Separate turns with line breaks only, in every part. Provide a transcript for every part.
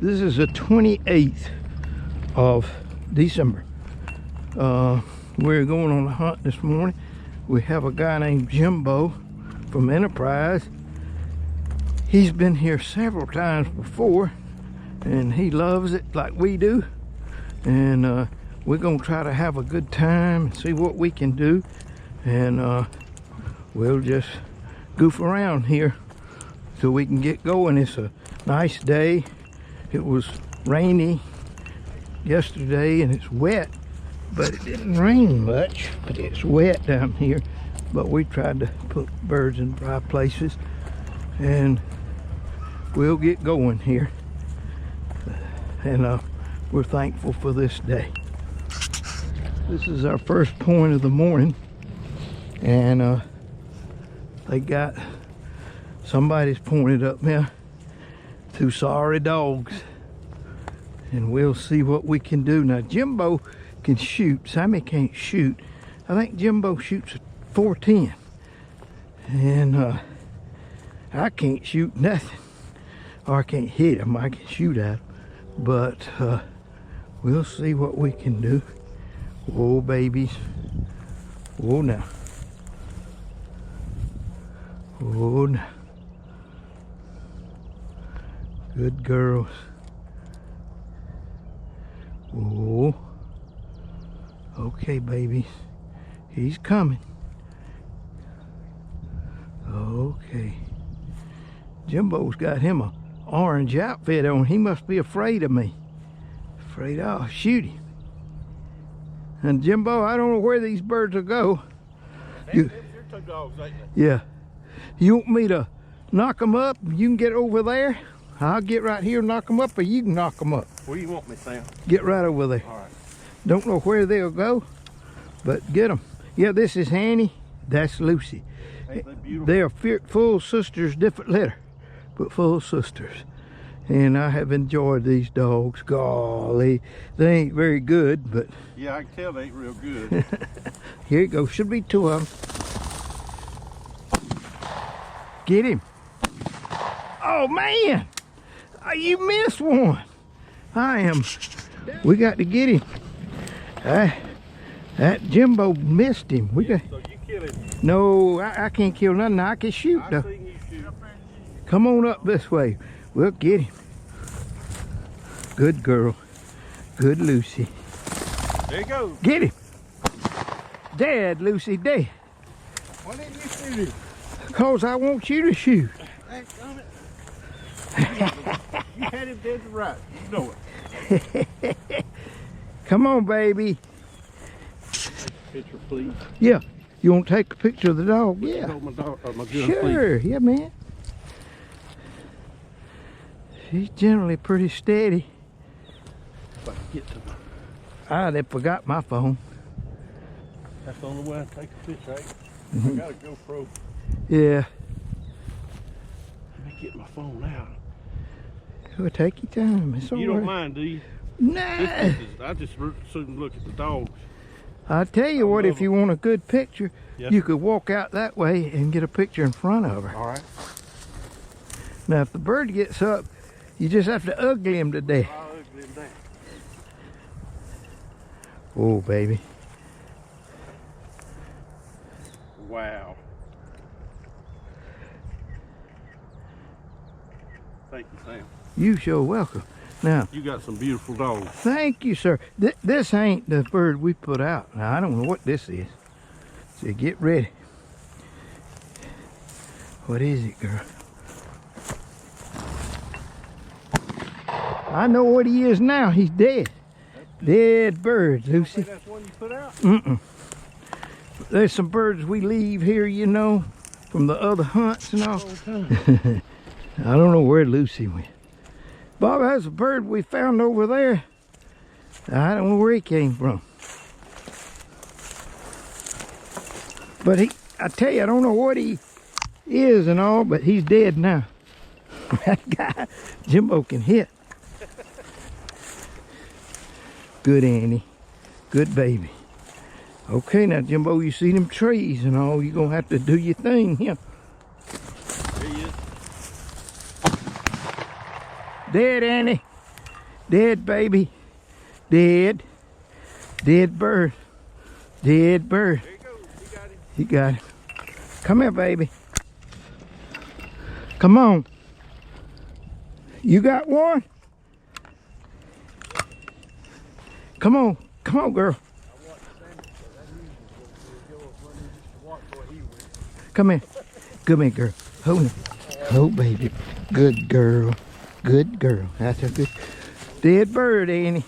This is the 28th of December. We're going on a hunt this morning. We have a guy named Jimbo from Enterprise. He's been here several times before and he loves it like we do. And we're gonna try to have a good time and see what we can do. And we'll just goof around here so we can get going. It's a nice day. It was rainy yesterday and it's wet, but it didn't rain much, but it's wet down here. But we tried to put birds in dry places and we'll get going here. And we're thankful for this day. This is our first point of the morning, and they got somebody's pointed up there. 2 sorry dogs, and we'll see what we can do. Now Jimbo can shoot, Sammy can't shoot. I think Jimbo shoots 410, and I can't shoot nothing, or I can't hit him. I can shoot at him, but we'll see what we can do. Whoa, babies. Whoa now. Whoa now. Good girls. Whoa. Okay, babies. He's coming. Okay. Jimbo's got him a orange outfit on. He must be afraid of me. Afraid I'll shoot him. And Jimbo, I don't know where these birds will go.
They're 2 dogs, ain't they?
Yeah. You want me to knock them up? You can get over there. I'll get right here and knock them up, or you can knock them up.
Where you want me, Sam?
Get right over there.
All right.
Don't know where they'll go, but get them. Yeah, this is Annie. That's Lucy.
Ain't they beautiful?
They are full sisters, different letter, but full sisters. And I have enjoyed these dogs. Golly, they ain't very good, but
yeah, I can tell they ain't real good.
here you go. Should be 2 of them. Get him. Oh man, you missed one. We got to get him. That Jimbo missed him. We got.
So you kill him?
No, I can't kill nothing. I can shoot though.
I seen you shoot.
Come on up this way. We'll get him. Good girl. Good Lucy.
There you go.
Get him. Dead, Lucy, dead.
Why didn't you shoot him?
Because I want you to shoot.
Damn it. You had him dead to right. You know it.
Come on, baby.
Picture, please.
Yeah. You want to take a picture of the dog? Yeah.
Hold my dog, my gun,
Sure.
please.
Yeah, man. She's generally pretty steady.
If I can get to them.
I forgot my phone.
That's the only way I take a picture, right?
Mm-hmm.
I got a GoPro.
Yeah.
Let me get my phone out.
Well, take your time. It's all
You don't
right.
mind, do you?
Nah.
I just soon look at the dogs.
I'll tell you what, if you want a good picture,
Yes.
you could walk out that way and get a picture in front of her.
All right.
Now, if the bird gets up, you just have to ugly him to death.
I'll ugly him down.
Oh, baby.
Wow. Thank you, Sam.
You sure welcome. Now,
You got some beautiful dogs.
thank you, sir. This ain't the bird we put out. Now, I don't know what this is. So get ready. What is it, girl? I know what he is now. He's dead. Dead bird, Lucy.
That's one you put out?
Mm-mm. There's some birds we leave here, you know, from the other hunts and all. I don't know where Lucy went. Bob, has a bird we found over there. I don't know where he came from. But I tell you, I don't know what he is and all, but he's dead now. That guy, Jimbo, can hit. Good Annie. Good baby. Okay, now, Jimbo, you see them trees and all. You're going to have to do your thing here.
There he is.
Dead, Annie. Dead, baby. Dead. Dead bird. Dead bird.
There you go. You got him.
You got it. Come here, baby. Come on. You got one? Come on. Come on, girl. Come here. Come here, girl. Hold it. Oh, baby. Good girl. Good girl. That's a good dead bird, Annie.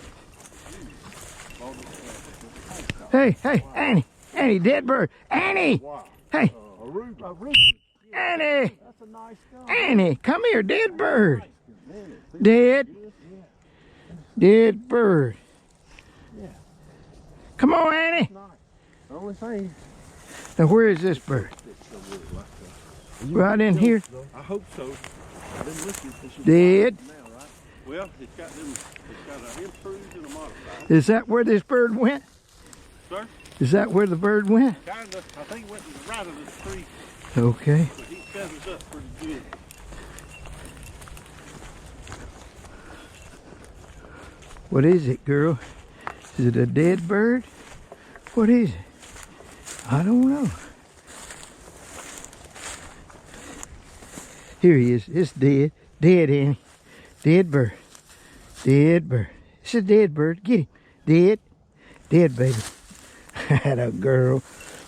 Hey, hey, Annie. Annie, dead bird. Annie.
Wow.
Hey.
Aruba.
Annie.
That's a nice gun.
Annie, come here. Dead bird. Dead. Dead bird.
Yeah.
Come on, Annie.
Nice. The only thing.
Now, where is this bird? Right in here.
I hope so. I've been listening since you
Dead.
now, right? Well, it's got an improved and a modified.
Is that where this bird went?
Sir?
Is that where the bird went?
Kinda. I think it went to the right of the tree,
Okay.
but he feathers up pretty good.
What is it, girl? Is it a dead bird? What is it? I don't know. Here he is. It's dead. Dead, Annie. Dead bird. Dead bird. It's a dead bird. Get him. Dead. Dead, baby. That a girl.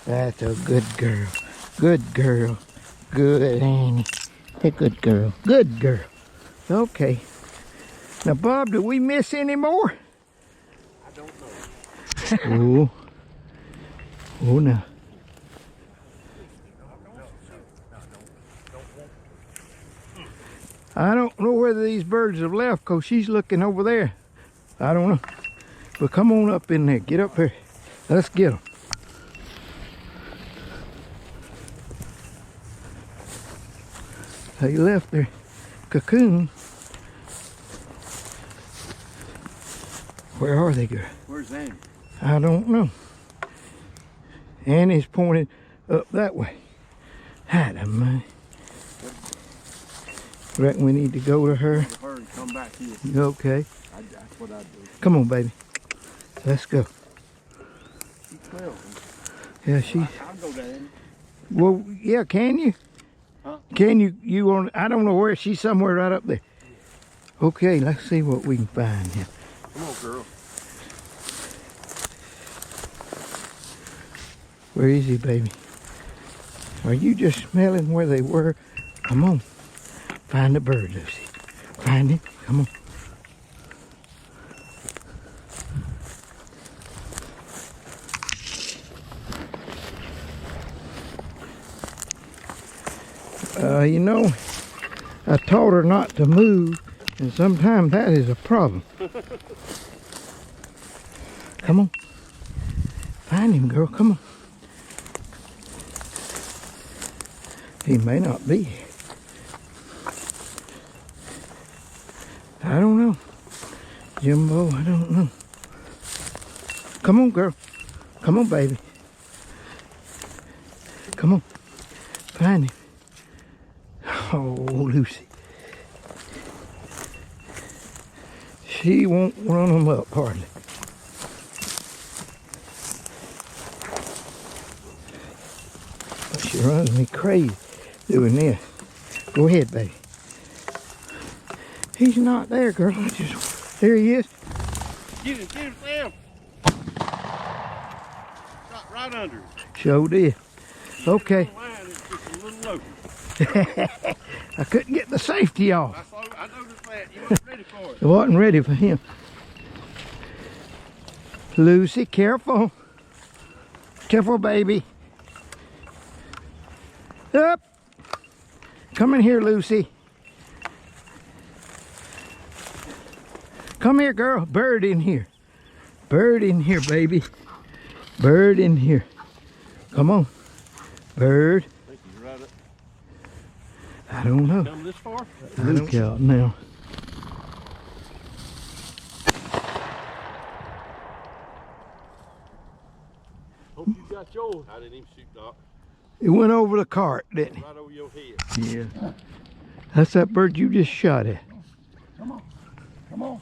That's a good girl. Good girl. Good Annie. A good girl. Good girl. Okay. Now, Bob, do we miss any more?
I don't know.
Oh. Oh, no. I don't know whether these birds have left because she's looking over there. I don't know. But come on up in there. Get up here. Let's get them. They left their cocoon. Where are they, girl?
Where's Annie?
I don't know. Annie's pointed up that way. Hi, man. Reckon we need to go to her.
Go to her and come back here.
Okay.
That's what I do.
Come on, baby. Let's go.
She's 12.
Yeah, she's.
I'll go down.
Well, yeah. Can you?
Huh?
Can you? You on? I don't know where she's. Somewhere right up there. Okay. Let's see what we can find here.
Come on, girl.
Where is he, baby? Are you just smelling where they were? Come on. Find the bird, Lucy. Find him. Come on. You know, I taught her not to move, and sometimes that is a problem. Come on. Find him, girl. Come on. He may not be here. I don't know. Jimbo, I don't know. Come on, girl. Come on, baby. Come on. Find him. Oh, Lucy. She won't run them up hardly. She runs me crazy doing this. Go ahead, baby. He's not there, girl. There he is.
Get him, Sam. Right under him.
Sure did. Okay.
Line is just a little low.
I couldn't get the safety off.
I noticed that. You weren't ready for it.
I wasn't ready for him. Lucy, careful. Careful, baby. Up. Come in here, Lucy. Come here, girl. Bird in here. Bird in here, baby. Bird in here. Come on. Bird.
I think he's right up.
I don't know.
Come this far?
Look out now.
Hope you got yours. I didn't even shoot, Doc.
It went over the cart, didn't it?
Right over your head.
Yeah. That's that bird you just shot at.
Come on. Come on.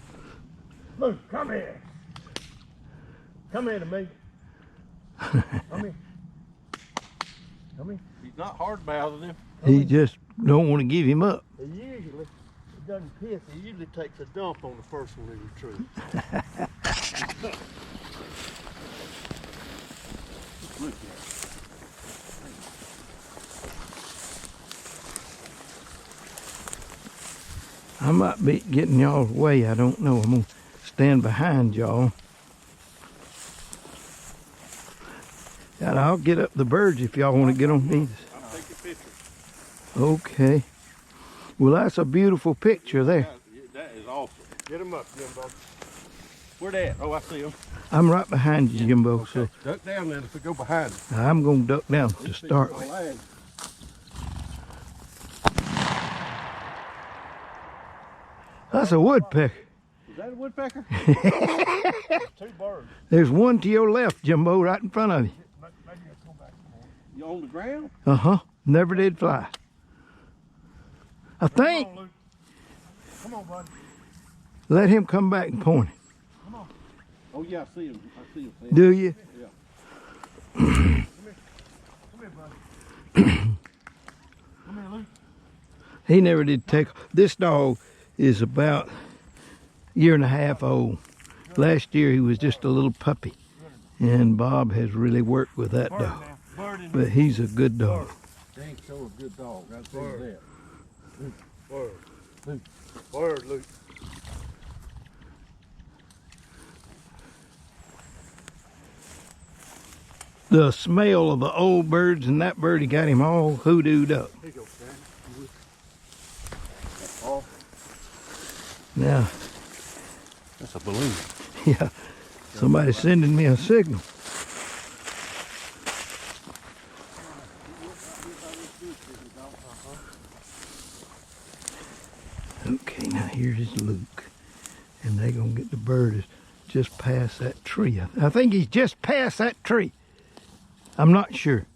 Luke, come here. Come here to me. Come here. Come here. He's not hard mouthing him.
He just don't want to give him up.
He usually doesn't piss. He usually takes a dump on the first one he retrieves. Look at it.
I might be getting y'all's way. I don't know. I'm going to stand behind y'all. And I'll get up the birds if y'all want to get on these.
I'll take a picture.
Okay. Well, that's a beautiful picture there.
That is awesome. Get him up, Jimbo. Where they at? Oh, I see him.
I'm right behind you, Jimbo.
Okay.
So
Duck down then if we go behind him.
I'm going to duck down to start with. That's a woodpecker.
Is that a woodpecker? Two birds.
There's one to your left, Jimbo, right in front of you.
Maybe I'll come back. You on the ground?
Uh-huh. Never did fly. I think.
Come on, Luke. Come on, buddy.
Let him come back and point it.
Come on. Oh, yeah, I see him. I see him.
Do you?
Yeah. Come here, buddy. Come here, Luke.
He never did take. This dog is about a year and a half old. Last year he was just a little puppy. And Bob has really worked with that dog. But he's a good dog.
Dang, so a good dog. I'll tell you that. Luke. Word. Luke. Word, Luke.
The smell of the old birds and that bird, he got him all hoodooed up.
Here you go, Sam. Oh.
Now,
That's a balloon.
yeah, somebody's sending me a signal. Okay, now here's Luke. And they're going to get the bird is just past that tree. I think he's just past that tree. I'm not sure.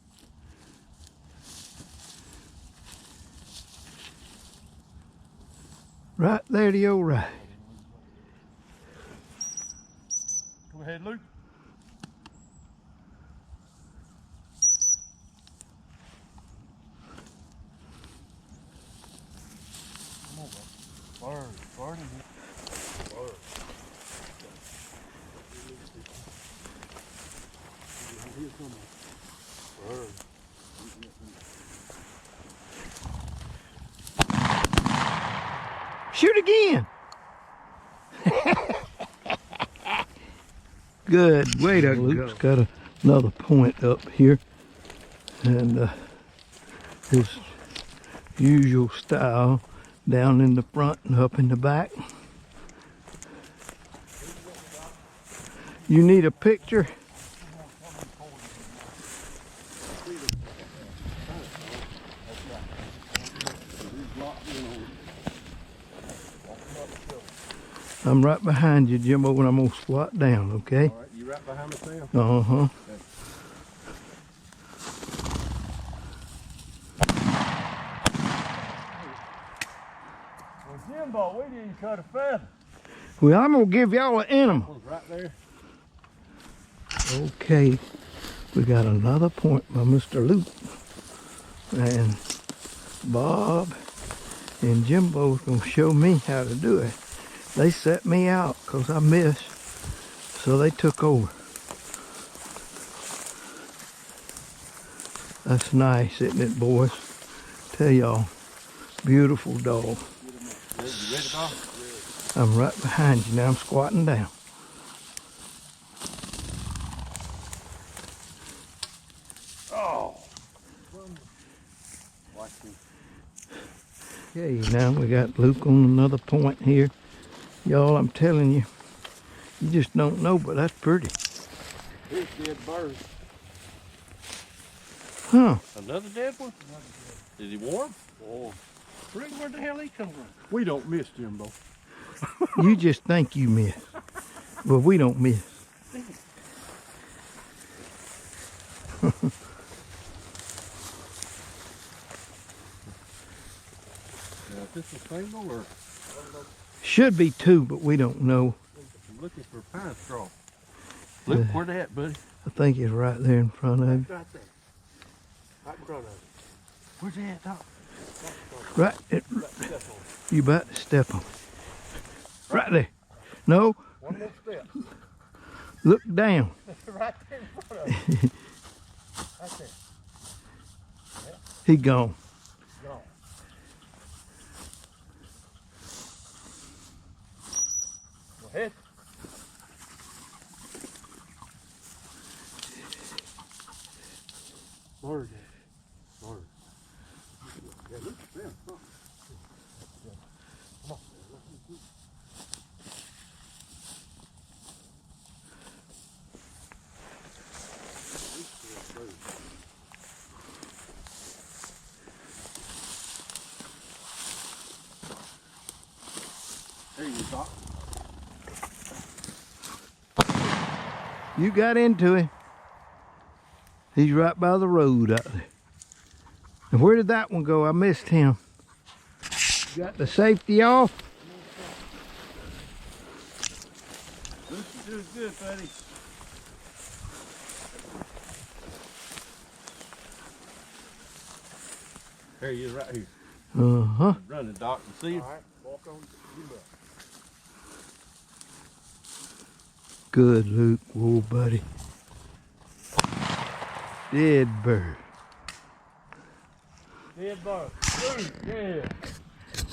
Right there to your right.
Go ahead, Luke. Come on, bud. Bird in here. Bird. Here, come on. Bird.
Shoot again. Good. Way to go. Luke's got another point up here. And his usual style down in the front and up in the back. You need a picture? I'm right behind you, Jimbo, and I'm going to squat down, okay?
All right, you right behind me, Sam?
Uh-huh.
Okay. Well, Jimbo, we didn't cut a feather.
Well, I'm going to give y'all an animal.
One's right there.
Okay, we got another point by Mr. Luke. And Bob and Jimbo's going to show me how to do it. They set me out because I missed, so they took over. That's nice, isn't it, boys? Tell y'all, beautiful dog.
You ready, Bob?
I'm right behind you now. I'm squatting down.
Oh. Watch me.
Okay, now we got Luke on another point here. Y'all, I'm telling you, you just don't know, but that's pretty.
Here's dead bird.
Huh.
Another dead one? Is he warm? Warm. Rick, where the hell he come from? We don't miss, Jimbo.
You just think you miss. But we don't miss.
Now, is this a single or?
Should be two, but we don't know.
I'm looking for pine straw. Look, where they at, buddy?
I think it's right there in front of you.
Right there. Right in front of you. Where's he at, Doc?
Right. You about to step on. Right there. No.
One more step.
Look down.
Right there in front of you. Right there. Yeah.
He gone.
Gone. Go ahead. Bird. Bird. Yeah, look at them. Come on. There you go, Doc.
You got into him. He's right by the road out there. And where did that one go? I missed him. You got the safety off?
This is doing good, buddy. There he is right here.
Uh-huh.
Running, Doc. You see him?
All right, walk on. Jimbo.
Good, Luke. Whoa, buddy. Dead bird.
Dead bird. Yeah.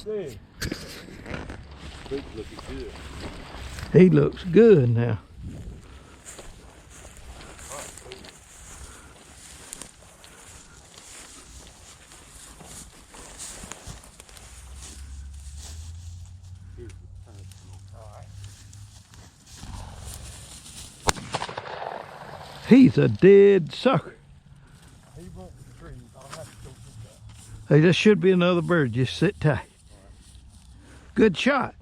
Dead.
Spook's looking good.
He looks good now. He's a dead sucker.
He won't retrieve. I'll have to go get that.
Hey, there should be another bird. Just sit tight. Good shot.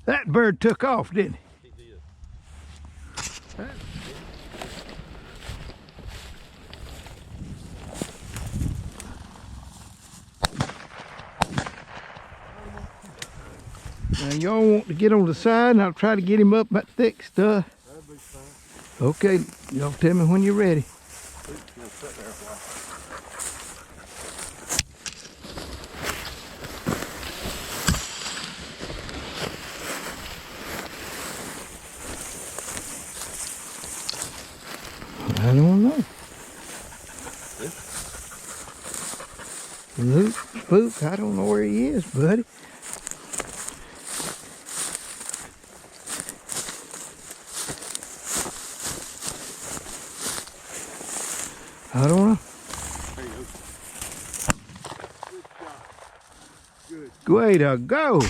That bird took off, didn't he?
He did.
Now y'all want to get on the side and I'll try to get him up that thick stuff.
That'd be fine.
Okay, y'all tell me when you're ready.
Spook's gonna sit there for a while.
I don't know. Luke, Spook, I don't know where he is, buddy. I don't know.
There you go.
Good job. Good.
Way to go.